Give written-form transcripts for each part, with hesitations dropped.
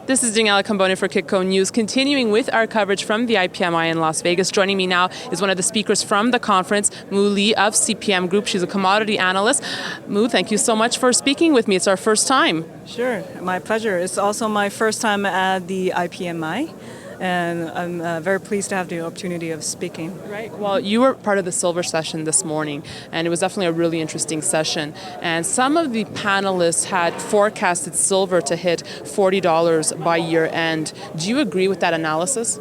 This is Daniela Cambone for Kitco News, continuing with our coverage from the IPMI in Las Vegas. Joining me now is one of the speakers from the conference, Mu Li of CPM-Group. She's a commodity analyst. Mu, thank you so much for speaking with me. It's our first time. Sure, my pleasure. It's also my first time at the IPMI, and I'm very pleased to have the opportunity of speaking. Right. Well, you were part of the silver session this morning, and it was definitely a really interesting session. And some of the panelists had forecasted silver to hit $40 by year end. Do you agree with that analysis?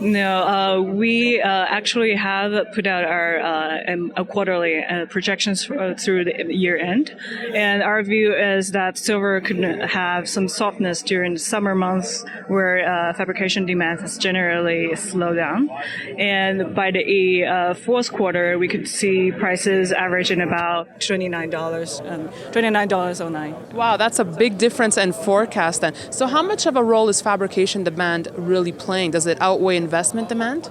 No, we actually have put out our quarterly projections through the year end, and our view is that silver could have some softness during the summer months where fabrication demand has generally slowed down, and by the fourth quarter we could see prices averaging about $29.09. Wow, that's a big difference in forecast then. So how much of a role is fabrication demand really playing? Does it outweigh investment demand?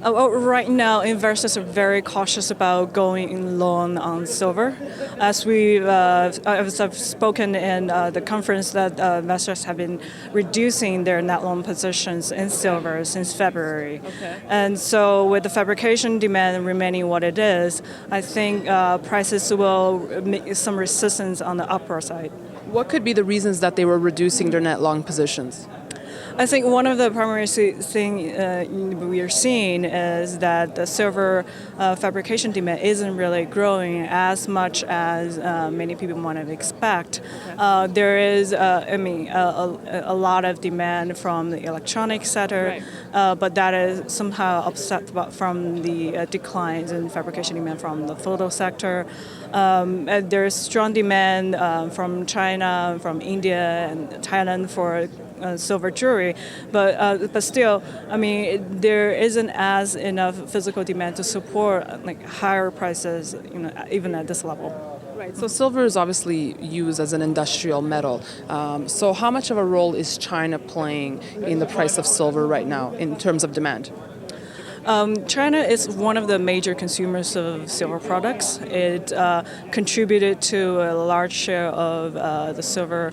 Right now, investors are very cautious about going in long on silver. As I've spoken in the conference, that investors have been reducing their net long positions in silver since February. Okay. And so with the fabrication demand remaining what it is, I think prices will make some resistance on the upper side. What could be the reasons that they were reducing their net long positions? I think one of the primary thing we are seeing is that the silver fabrication demand isn't really growing as much as many people want to expect. Okay. There is, a lot of demand from the electronics sector, right. But that is somehow offset from the declines in fabrication demand from the photo sector. There's strong demand from China, from India, and Thailand for silver jewelry, but still, there isn't as enough physical demand to support higher prices, even at this level. Right. So silver is obviously used as an industrial metal. So how much of a role is China playing in the price of silver right now in terms of demand? China is one of the major consumers of silver products. It contributed to a large share of the silver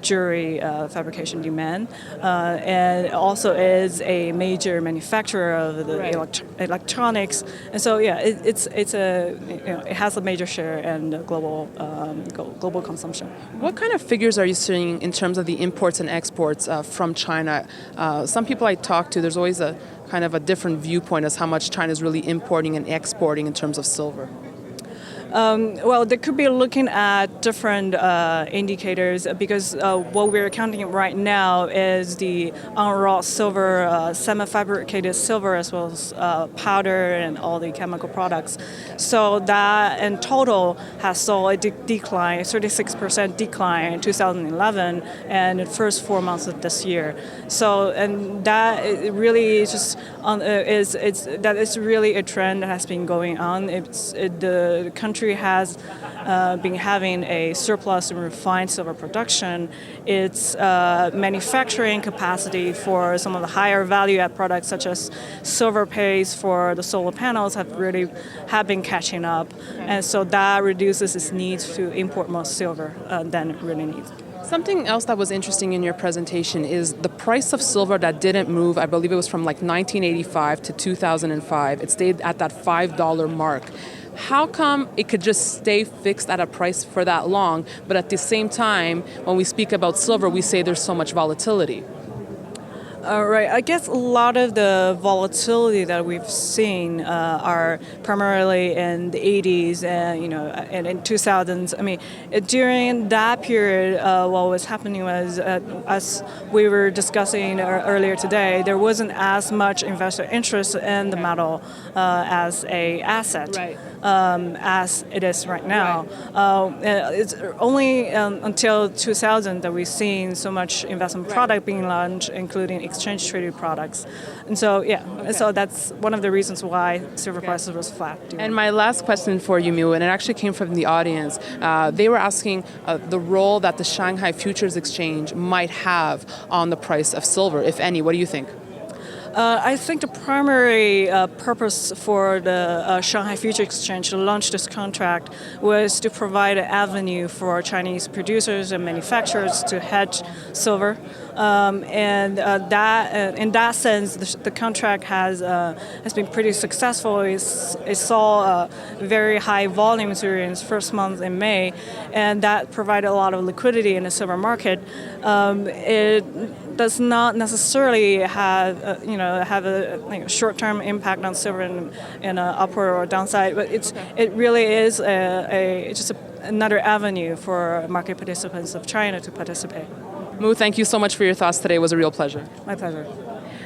jewelry fabrication demand, and also is a major manufacturer of the electronics. And so, yeah, it has a major share in global consumption. What kind of figures are you seeing in terms of the imports and exports from China? Some people I talk to, there's always a kind of a different viewpoint as how much China is really importing and exporting in terms of silver. Well, they could be looking at different indicators because what we're counting right now is the unwrought silver, semi-fabricated silver, as well as powder and all the chemical products. So that in total has saw a decline, 36% decline in 2011 and the first 4 months of this year. So, and that really is just that is really a trend that has been going on. The country has been having a surplus in refined silver production. Its manufacturing capacity for some of the higher value-add products, such as silver paste for the solar panels, have been catching up, and so that reduces its need to import more silver than it really needs. Something else that was interesting in your presentation is the price of silver that didn't move. I believe it was from 1985 to 2005. It stayed at that $5 mark. How come it could just stay fixed at a price for that long, but at the same time, when we speak about silver, we say there's so much volatility? Right. I guess a lot of the volatility that we've seen are primarily in the 80s and in 2000s. During that period, what was happening was, as we were discussing earlier today, there wasn't as much investor interest in the metal as a asset. Right. As it is right now. Right. It's only until 2000 that we've seen so much investment product being launched, including exchange-traded products. And so, so that's one of the reasons why silver prices was flat. And my last question for you, Mu, and it actually came from the audience. They were asking the role that the Shanghai Futures Exchange might have on the price of silver, if any. What do you think? I think the primary purpose for the Shanghai Futures Exchange to launch this contract was to provide an avenue for Chinese producers and manufacturers to hedge silver and that in that sense, the contract has been pretty successful. It saw very high volumes during its first month in May, and that provided a lot of liquidity in the silver market. It does not necessarily have a short-term impact on silver in an upward or downside, but it really is just another avenue for market participants of China to participate. Mu, thank you so much for your thoughts today. It was a real pleasure. My pleasure.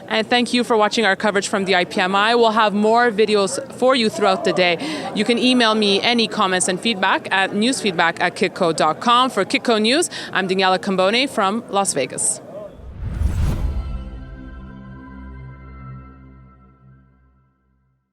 And thank you for watching our coverage from the IPMI. We'll have more videos for you throughout the day. You can email me any comments and feedback at newsfeedback@kitco.com. For Kitco News, I'm Daniela Cambone from Las Vegas.